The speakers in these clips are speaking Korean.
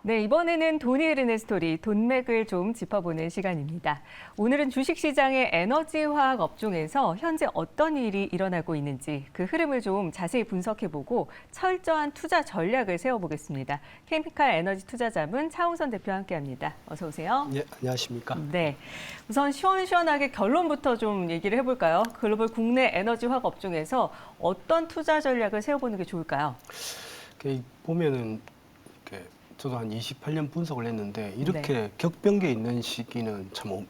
네, 이번에는 돈이 흐르는 스토리, 돈맥을 좀 짚어보는 시간입니다. 오늘은 주식시장의 에너지화학 업종에서 현재 어떤 일이 일어나고 있는지 그 흐름을 좀 자세히 분석해보고 철저한 투자 전략을 세워보겠습니다. 케미칼 에너지 투자자문 차우선 대표와 함께합니다. 어서 오세요. 네, 안녕하십니까. 네, 우선 시원시원하게 결론부터 좀 얘기를 해볼까요? 글로벌 국내 에너지화학 업종에서 어떤 투자 전략을 세워보는 게 좋을까요? 보면은 저도 한 28년 분석을 했는데 이렇게 격변기에 있는 시기는 참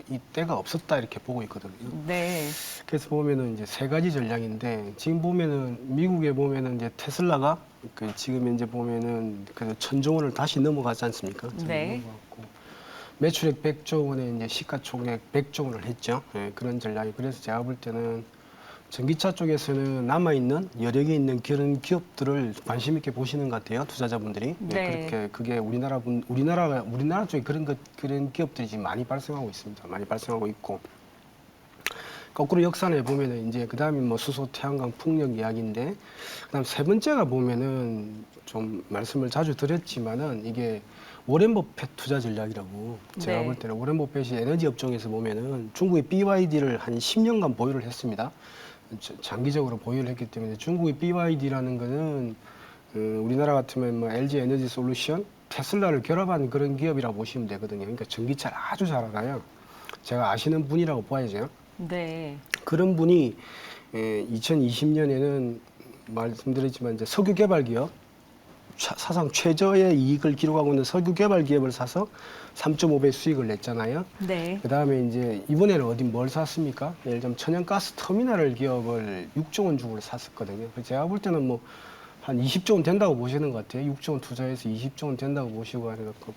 이 때가 없었다 이렇게 보고 있거든요. 네. 그래서 보면은 이제 세 가지 전략인데 지금 보면은 미국에 보면은 이제 테슬라가 지금 현재 보면은 그 1,000조 원을 다시 넘어가지 않습니까? 네. 넘어갔고 매출액 100조 원에 이제 시가총액 100조 원을 했죠. 예, 그런 전략이. 그래서 제가 볼 때는 전기차 쪽에서는 남아있는 여력이 있는 그런 기업들을 관심 있게 보시는 것 같아요, 투자자분들이. 네. 그렇게 그게 우리나라 쪽에 그런 기업들이 지금 많이 발생하고 있습니다. 많이 발생하고 있고. 거꾸로 역산해 보면은 이제 그다음에 뭐 수소, 태양광, 풍력 이야기인데, 그다음 세 번째가 보면은 좀 말씀을 자주 드렸지만은 이게 워렌 버핏 투자 전략이라고 제가 네. 볼 때는 워렌 버핏이 에너지 업종에서 보면은 중국의 BYD를 한 10년간 보유를 했습니다. 장기적으로 보유를 했기 때문에 중국의 BYD라는 거는 우리나라 같으면 뭐 LG 에너지 솔루션, 테슬라를 결합한 그런 기업이라고 보시면 되거든요. 그러니까 전기차를 아주 잘 알아요. 제가 아시는 분이라고 봐야죠. 네. 그런 분이 2020년에는 말씀드렸지만 이제 석유 개발 기업, 사상 최저의 이익을 기록하고 있는 석유 개발 기업을 사서 3.5배 수익을 냈잖아요. 네. 그 다음에 이제 이번에는 어디 뭘 샀습니까? 예를 들면 천연가스 터미널 기업을 6조 원 주고 샀었거든요. 제가 볼 때는 뭐 한 20조 원 된다고 보시는 것 같아요. 6조 원 투자해서 20조 원 된다고 보시고 하는 것 같고.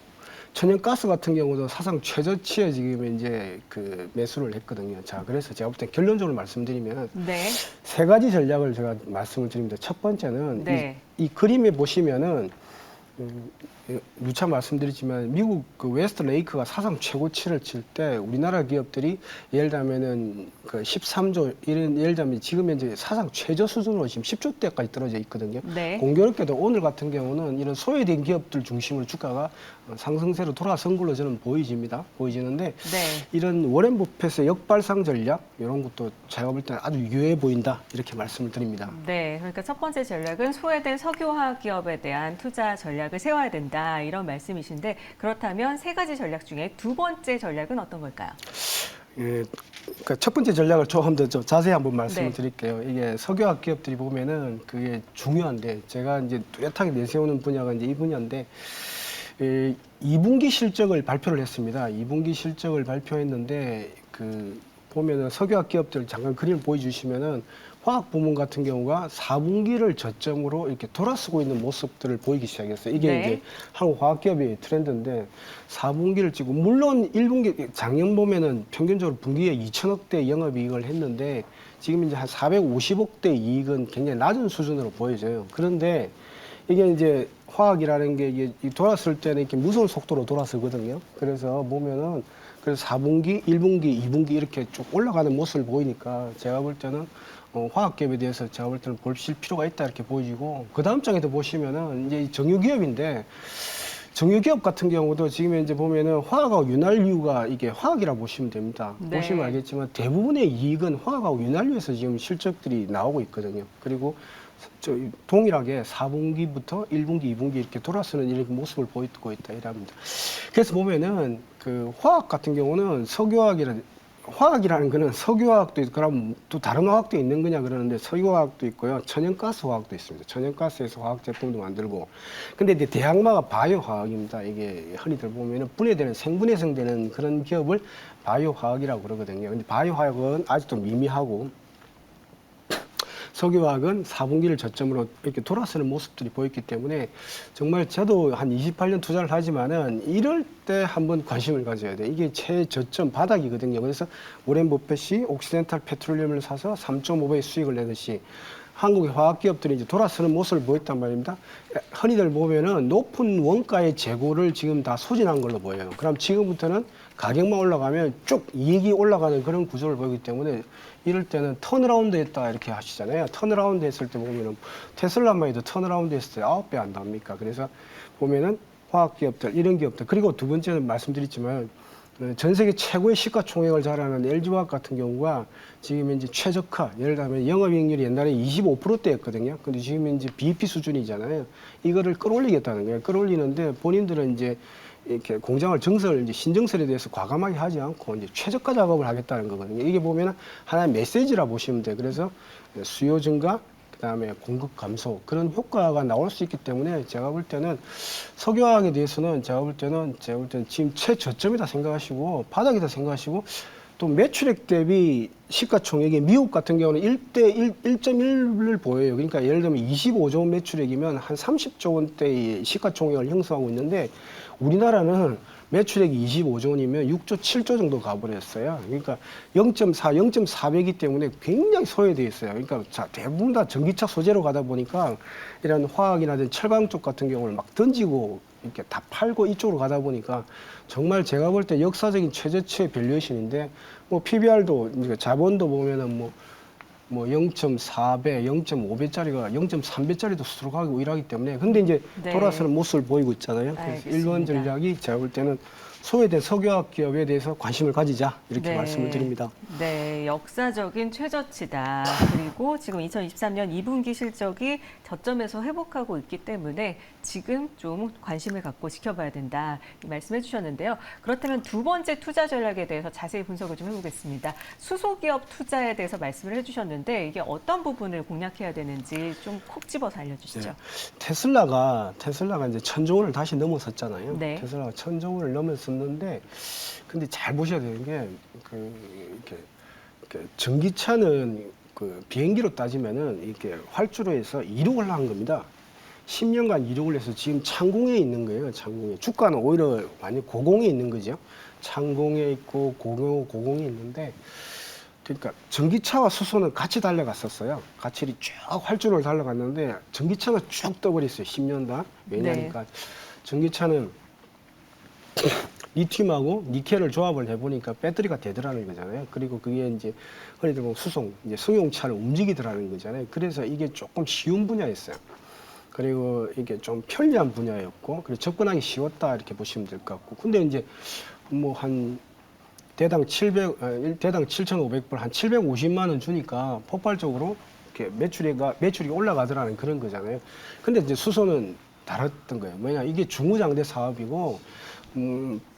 천연가스 같은 경우도 사상 최저치에 지금 이제 그 매수를 했거든요. 자, 그래서 제가 볼 때 결론적으로 말씀드리면 네. 세 가지 전략을 제가 말씀을 드립니다. 첫 번째는 네. 이 그림에 보시면은 누차 말씀드리지만 미국 그 웨스트 레이크가 사상 최고치를 칠 때 우리나라 기업들이 예를 들면은 그 13조 이런 예를 들면 지금 현재 사상 최저 수준으로 지금 10조 대까지 떨어져 있거든요. 네. 공교롭게도 오늘 같은 경우는 이런 소외된 기업들 중심으로 주가가 상승세로 돌아선 걸로 저는 보이지는데 네. 이런 워렌 버핏의 역발상 전략 이런 것도 제가 볼 때는 아주 유효해 보인다 이렇게 말씀을 드립니다. 네. 그러니까 첫 번째 전략은 소외된 석유화학 기업에 대한 투자 전략을 세워야 된다 이런 말씀이신데 그렇다면 세 가지 전략 중에 두 번째 전략은 어떤 걸까요? 예, 그러니까 첫 번째 전략을 조금 더 좀 자세히 한번 말씀을 네. 드릴게요. 이게 석유화학 기업들이 보면은 그게 중요한데 제가 이제 뚜렷하게 내세우는 분야가 이제 이 분야인데 2분기 실적을 발표를 했습니다. 2분기 실적을 발표했는데 보면은 석유화학 기업들 잠깐 그림을 보여주시면은 화학 부문 같은 경우가 4분기를 저점으로 이렇게 돌아서고 있는 모습들을 보이기 시작했어요. 이게 네. 이제 한국 화학기업의 트렌드인데 4분기를 찍고 물론 1분기 작년 보면은 평균적으로 분기에 2천억대 영업이익을 했는데 지금 이제 한 450억대 이익은 굉장히 낮은 수준으로 보여져요. 그런데 이게 이제 화학이라는 게 이게 돌았을 때는 이렇게 무서운 속도로 돌아서거든요. 그래서 보면은 그래서 4분기, 1분기, 2분기 이렇게 쭉 올라가는 모습을 보이니까 제가 볼 때는 화학기업에 대해서 제가 볼 때는 보실 필요가 있다 이렇게 보이고 그 다음 장에도 보시면은 이제 정유기업인데 정유기업 같은 경우도 지금 이제 보면은 화학하고 윤활유가 이게 화학이라고 보시면 됩니다. 네. 보시면 알겠지만 대부분의 이익은 화학하고 윤활유에서 지금 실적들이 나오고 있거든요. 그리고 동일하게 4분기부터 1분기, 2분기 이렇게 돌아서는 이런 모습을 보이고 있다 이랍니다. 그래서 보면은 그 화학 같은 경우는 화학이라는 거는 석유화학도 있고 그럼 또 다른 화학도 있는 거냐 그러는데 석유화학도 있고요. 천연가스 화학도 있습니다. 천연가스에서 화학 제품도 만들고. 근데 이제 대항마가 바이오화학입니다. 이게 흔히들 보면은 분해되는 생분해성되는 그런 기업을 바이오화학이라고 그러거든요. 근데 바이오화학은 아직도 미미하고 석유화학은 4분기를 저점으로 이렇게 돌아서는 모습들이 보였기 때문에 정말 저도 한 28년 투자를 하지만은 이럴 때 한번 관심을 가져야 돼. 이게 최저점 바닥이거든요. 그래서 워렌 버핏이 옥시덴탈 페트롤리움을 사서 3.5배 수익을 내듯이 한국의 화학기업들이 이제 돌아서는 모습을 보였단 말입니다. 흔히들 보면은 높은 원가의 재고를 지금 다 소진한 걸로 보여요. 그럼 지금부터는 가격만 올라가면 쭉 이익이 올라가는 그런 구조를 보이기 때문에 이럴 때는 턴어라운드 했다 이렇게 하시잖아요. 턴어라운드 했을 때 보면은 테슬라만 해도 턴어라운드 했을 때 9배 한답니까? 그래서 보면은 화학기업들, 이런 기업들, 그리고 두 번째는 말씀드렸지만 전 세계 최고의 시가총액을 자랑하는 LG화학 같은 경우가 지금 이제 최저가, 예를 들면 영업이익률이 옛날에 25%대였거든요. 근데 지금 이제 BEP 수준이잖아요. 이거를 끌어올리겠다는 거예요. 끌어올리는데 본인들은 이제 이렇게 공장을 이제 신증설에 대해서 과감하게 하지 않고 이제 최저가 작업을 하겠다는 거거든요. 이게 보면은 하나의 메시지라 보시면 돼요. 그래서 수요 증가, 그다음에 공급 감소, 그런 효과가 나올 수 있기 때문에 제가 볼 때는 석유화학에 대해서는 제가 볼 때는 지금 최저점이다 생각하시고 바닥이다 생각하시고, 또 매출액 대비 시가총액이 미국 같은 경우는 1.1을 보여요. 그러니까 예를 들면 25조 원 매출액이면 한 30조 원대의 시가총액을 형성하고 있는데, 우리나라는 매출액이 25조 원이면 6조, 7조 정도 가버렸어요. 그러니까 0.4이기 때문에 굉장히 소외되어 있어요. 그러니까 대부분 다 전기차 소재로 가다 보니까 이런 화학이라든지 철강 쪽 같은 경우를 막 던지고 이렇게 다 팔고 이쪽으로 가다 보니까 정말 제가 볼 때 역사적인 최저치의 밸류에이션인데, 뭐 PBR도 자본도 보면은 뭐 0.4배, 0.5배짜리가 0.3배짜리도 수두룩하고 일하기 때문에, 근데 이제 네. 돌아서는 모습을 보이고 있잖아요. 그래서 알겠습니다. 일본 전략이 제가 볼 때는 소외된 석유화학 기업에 대해서 관심을 가지자, 이렇게 네. 말씀을 드립니다. 네, 역사적인 최저치다. 그리고 지금 2023년 2분기 실적이 저점에서 회복하고 있기 때문에 지금 좀 관심을 갖고 지켜봐야 된다, 이 말씀해 주셨는데요. 그렇다면 두 번째 투자 전략에 대해서 자세히 분석을 좀 해보겠습니다. 수소기업 투자에 대해서 말씀을 해주셨는데 이게 어떤 부분을 공략해야 되는지 좀 콕 집어서 알려주시죠. 네. 테슬라가 이제 1,000조 원을 다시 넘어섰잖아요. 네. 테슬라가 1,000조 원을 넘어섰는데, 근데 잘 보셔야 되는 게 이렇게 전기차는 그 비행기로 따지면은 이렇게 활주로 해서 이륙을 한 겁니다. 10년간 이륙을 해서 지금 창공에 있는 거예요. 창공에. 주가는 오히려 많이 고공에 있는 거죠. 창공에 있고 고공에 있는데, 그러니까 전기차와 수소는 같이 달려갔었어요. 같이 쭉 활주로를 달려갔는데 전기차가 쭉 떠버렸어요. 10년간. 왜냐니까 전기차는 리튬하고 니켈을 조합을 해보니까 배터리가 되더라는 거잖아요. 그리고 그게 이제 흔히 들면 수송, 이제 승용차를 움직이더라는 거잖아요. 그래서 이게 조금 쉬운 분야였어요. 그리고 이게 좀 편리한 분야였고, 그리고 접근하기 쉬웠다, 이렇게 보시면 될 것 같고. 근데 이제 뭐 한 대당 7,500불, 한 750만 원 주니까 폭발적으로 이렇게 매출이 올라가더라는 그런 거잖아요. 근데 이제 수소는 다랐던 거예요. 뭐냐, 이게 중후장대 사업이고,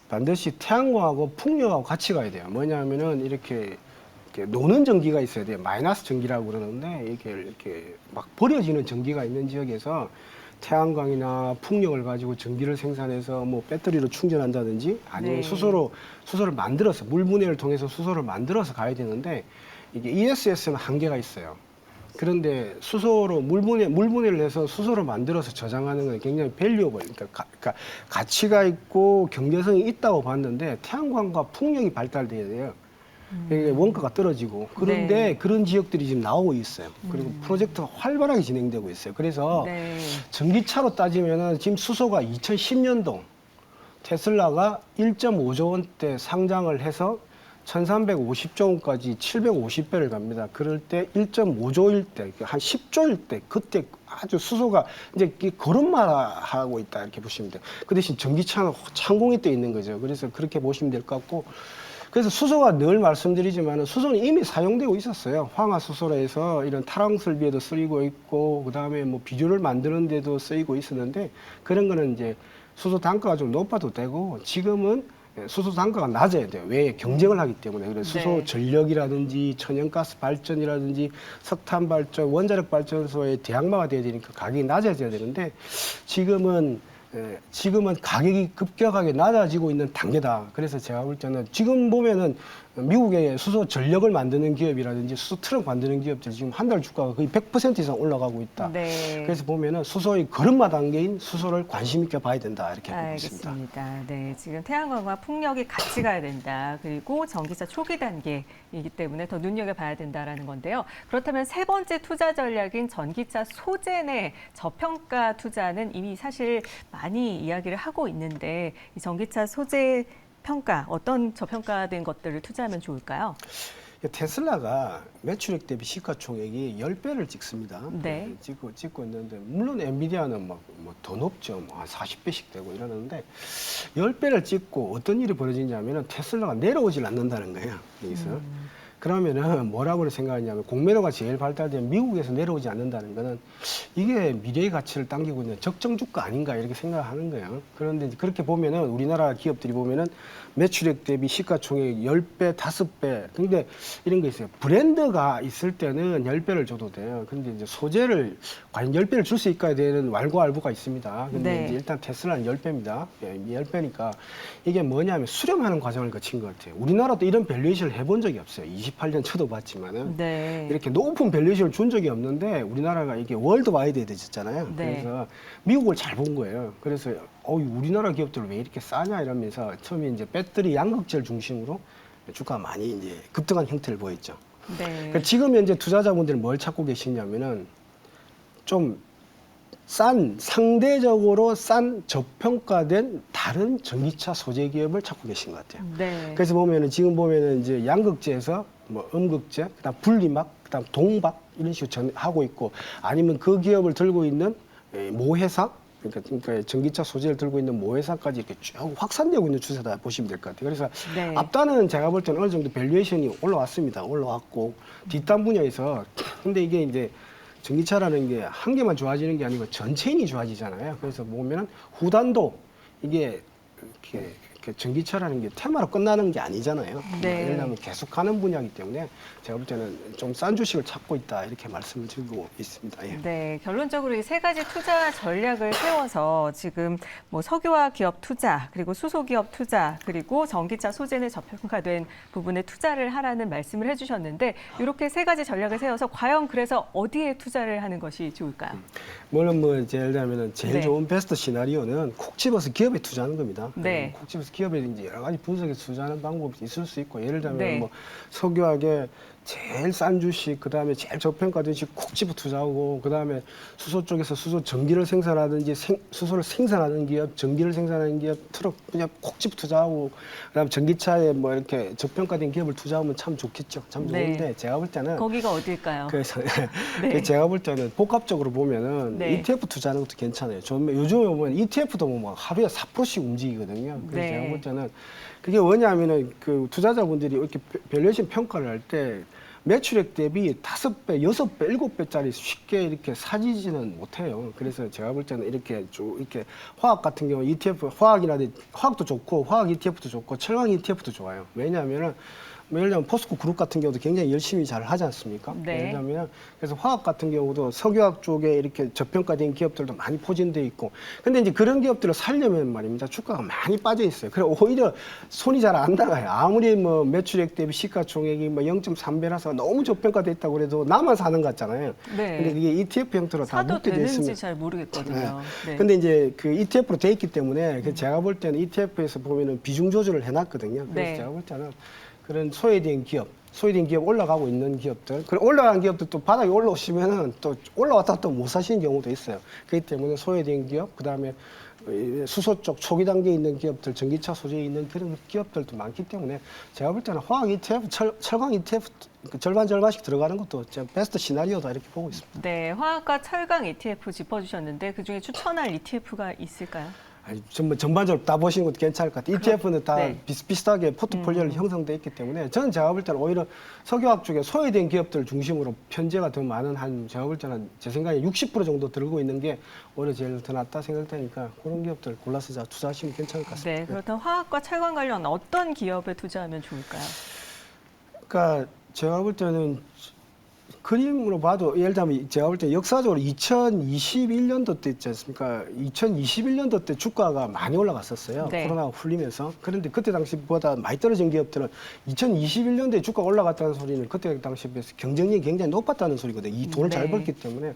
반드시 태양광하고 풍력하고 같이 가야 돼요. 뭐냐면은 이렇게 노는 전기가 있어야 돼요. 마이너스 전기라고 그러는데, 이렇게 막 버려지는 전기가 있는 지역에서 태양광이나 풍력을 가지고 전기를 생산해서 뭐 배터리로 충전한다든지, 아니면 네. 수소를 만들어서, 물 분해를 통해서 수소를 만들어서 가야 되는데, 이게 ESS는 한계가 있어요. 그런데 수소로 물 분해를 해서 수소를 만들어서 저장하는 건 굉장히 밸류어블, 그러니까 가치가 있고 경제성이 있다고 봤는데, 태양광과 풍력이 발달돼야 돼요. 이게 원가가 떨어지고. 그런데 네. 그런 지역들이 지금 나오고 있어요. 그리고 프로젝트가 활발하게 진행되고 있어요. 그래서 네. 전기차로 따지면은 지금 수소가 2010년도 테슬라가 1.5조 원대 상장을 해서 1,350조 원까지 750배를 갑니다. 그럴 때 1.5조일 때, 한 10조일 때, 그때 아주 수소가 이제 걸음마하고 있다, 이렇게 보시면 돼요. 그 대신 전기차는 창공에 떠 있는 거죠. 그래서 그렇게 보시면 될 것 같고, 그래서 수소가 늘 말씀드리지만 수소는 이미 사용되고 있었어요. 황화수소로 해서 이런 탈황 설비에도 쓰이고 있고, 그다음에 뭐 비료를 만드는 데도 쓰이고 있었는데, 그런 거는 이제 수소 단가가 좀 높아도 되고, 지금은 수소 단가가 낮아야 돼요. 왜? 경쟁을 하기 때문에. 그래서 수소 네. 전력이라든지 천연가스 발전이라든지 석탄 발전, 원자력 발전소의 대항마가 돼야 되니까 가격이 낮아져야 되는데, 지금은 가격이 급격하게 낮아지고 있는 단계다. 그래서 제가 볼 때는 지금 보면은 미국의 수소 전력을 만드는 기업이라든지 수소 트럭 만드는 기업들 지금 한 달 주가가 거의 100% 이상 올라가고 있다. 네. 그래서 보면은 수소의 걸음마 단계인 수소를 관심 있게 봐야 된다, 이렇게 보고 있습니다. 알겠습니다. 네, 지금 태양광과 풍력이 같이 가야 된다. 그리고 전기차 초기 단계이기 때문에 더 눈여겨봐야 된다라는 건데요. 그렇다면 세 번째 투자 전략인 전기차 소재 내 저평가 투자는 이미 사실 많이 이야기를 하고 있는데, 이 전기차 소재 평가, 어떤 저평가된 것들을 투자하면 좋을까요? 테슬라가 매출액 대비 시가총액이 10배를 찍습니다. 네. 찍고 있는데 물론 엔비디아는 더 높죠. 한 40배씩 되고 이러는데 10배를 찍고 어떤 일이 벌어지냐면은 테슬라가 내려오질 않는다는 거예요. 여기서. 그러면은 뭐라고 생각하냐면 공매도가 제일 발달된 미국에서 내려오지 않는다는 거는 이게 미래의 가치를 당기고 있는 적정 주가 아닌가 이렇게 생각하는 거예요. 그런데 이제 그렇게 보면은 우리나라 기업들이 보면은 매출액 대비 시가총액 10배, 5배. 근데 이런 거 있어요. 브랜드가 있을 때는 10배를 줘도 돼요. 근데 이제 소재를 과연 10배를 줄 수 있어야 되는 왈가왈부가 있습니다. 근데 네. 이제 일단 테슬라는 10배입니다. 예, 10배니까 이게 뭐냐면 수렴하는 과정을 거친 것 같아요. 우리나라도 이런 밸류에이션을 해본 적이 없어요. 28년 저도 봤지만은 네. 이렇게 높은 밸류에이션을 준 적이 없는데 우리나라가 이게 월드와이드에 됐잖아요. 네. 그래서 미국을 잘 본 거예요. 그래서 우리나라 기업들 왜 이렇게 싸냐 이러면서 처음에 이제 배터리 양극재를 중심으로 주가가 많이 이제 급등한 형태를 보였죠. 네. 그러니까 지금 현재 투자자분들은 뭘 찾고 계시냐면은 좀 상대적으로 싼 저평가된 다른 전기차 소재 기업을 찾고 계신 것 같아요. 네. 그래서 보면은 지금 보면은 이제 양극재에서 음극재, 그다음 분리막, 그다음 동박 이런 식으로 하고 있고 아니면 그 기업을 들고 있는 모회사 그러니까 전기차 소재를 들고 있는 모회사까지 이렇게 쭉 확산되고 있는 추세다 보시면 될 것 같아요. 그래서 네. 앞단은 제가 볼 때는 어느 정도 밸류에이션이 올라왔습니다. 올라왔고 뒷단 분야에서 근데 이게 이제 전기차라는 게 한 개만 좋아지는 게 아니고 전체인이 좋아지잖아요. 그래서 보면은 후단도 이게 이렇게 전기차라는 게 테마로 끝나는 게 아니잖아요. 네. 예를 들면 계속 가는 분야이기 때문에 제가 볼 때는 좀 싼 주식을 찾고 있다 이렇게 말씀을 드리고 있습니다. 예. 네, 결론적으로 이 세 가지 투자 전략을 세워서 지금 뭐 석유화학 기업 투자, 그리고 수소기업 투자, 그리고 전기차 소재는 저평가된 부분에 투자를 하라는 말씀을 해주셨는데 이렇게 세 가지 전략을 세워서 과연 그래서 어디에 투자를 하는 것이 좋을까요? 물론 예를 들면 제일 네. 좋은 베스트 시나리오는 콕 집어서 기업에 투자하는 겁니다. 네. 콕 집어서 기업에 이제 여러 가지 분석해서 투자하는 방법이 있을 수 있고 예를 들면 네. 뭐 석유학에 제일 싼 주식, 그 다음에 제일 저평가된 주식 콕 집어 투자하고, 그 다음에 수소 쪽에서 수소 전기를 생산하든지 수소를 생산하는 기업, 전기를 생산하는 기업, 트럭 그냥 콕 집어 투자하고, 그 다음에 전기차에 뭐 이렇게 저평가된 기업을 투자하면 참 좋겠죠. 참 네. 좋은데 제가 볼 때는 거기가 어딜까요? 그래서 네. 제가 볼 때는 복합적으로 보면은 네. ETF 투자하는 것도 괜찮아요. 요즘에 보면 ETF도 뭐 하루에 4%씩 움직이거든요. 그래서 네. 제가 볼 때는 그게 뭐냐면은 그 투자자분들이 이렇게 밸류에이션 평가를 할 때 매출액 대비 5배, 6배, 7배짜리 쉽게 이렇게 사지지는 못해요. 그래서 제가 볼 때는 이렇게 화학 같은 경우 ETF, 화학도 좋고, 화학 ETF도 좋고, 철강 ETF도 좋아요. 왜냐하면은 예를 들면 포스코 그룹 같은 경우도 굉장히 열심히 잘 하지 않습니까? 네. 예를 들면 그래서 화학 같은 경우도 석유학 쪽에 이렇게 저평가된 기업들도 많이 포진돼 있고, 근데 이제 그런 기업들을 살려면 말입니다 주가가 많이 빠져 있어요. 그래 오히려 손이 잘 안 나가요. 아무리 뭐 매출액 대비 시가총액이 뭐 0.3배라서 너무 저평가돼 있다고 그래도 나만 사는 것 같잖아요. 네. 근데 그게 ETF 형태로 다 사도 묶게 돼 되는지 있으면. 잘 모르겠거든요. 네. 근데 이제 그 ETF로 돼 있기 때문에 제가 볼 때는 ETF에서 보면은 비중 조절을 해놨거든요. 그래서 네. 제가 볼 때는 그런 소외된 기업 올라가고 있는 기업들, 그리고 올라간 기업들 또 바닥에 올라오시면은 또 올라왔다 또 못 사시는 경우도 있어요. 그렇기 때문에 소외된 기업, 그 다음에 수소 쪽 초기 단계에 있는 기업들, 전기차 소재에 있는 그런 기업들도 많기 때문에 제가 볼 때는 화학 ETF, 철강 ETF 절반씩 들어가는 것도 베스트 시나리오다 이렇게 보고 있습니다. 네, 화학과 철강 ETF 짚어주셨는데 그중에 추천할 ETF가 있을까요? 아니, 전반적으로 다 보시는 것도 괜찮을 것 같아요. ETF는 다 네. 비슷비슷하게 포트폴리오를 형성돼 있기 때문에 저는 제가 볼 때는 오히려 석유학 쪽에 소외된 기업들 중심으로 편제가 더 많은 제가 볼 때는 제 생각에 60% 정도 들고 있는 게 오히려 제일 더 낫다 생각되니까 그런 기업들 골라서 투자하시면 괜찮을 것 같습니다. 네, 그렇다면 화학과 철강 관련 어떤 기업에 투자하면 좋을까요? 그러니까 제가 볼 때는 그림으로 봐도 예를 들면 제가 볼 때 역사적으로 2021년도 때 있지 않습니까? 2021년도 때 주가가 많이 올라갔었어요. 네. 코로나가 풀리면서. 그런데 그때 당시보다 많이 떨어진 기업들은 2021년도에 주가가 올라갔다는 소리는 그때 당시에 비해서 경쟁력이 굉장히 높았다는 소리거든요. 이 돈을 잘 네. 벌기 때문에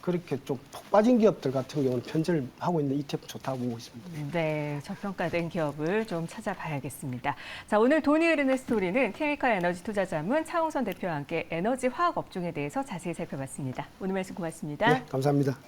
그렇게 좀 푹 빠진 기업들 같은 경우는 편제를 하고 있는 ETF 좋다고 보고 있습니다. 네, 저평가된 기업을 좀 찾아봐야겠습니다. 자, 오늘 돈이 흐르는 스토리는 케미컬 에너지 투자자문 차홍선 대표와 함께 에너지 화학 업종에 대해서 자세히 살펴봤습니다. 오늘 말씀 고맙습니다. 네, 감사합니다.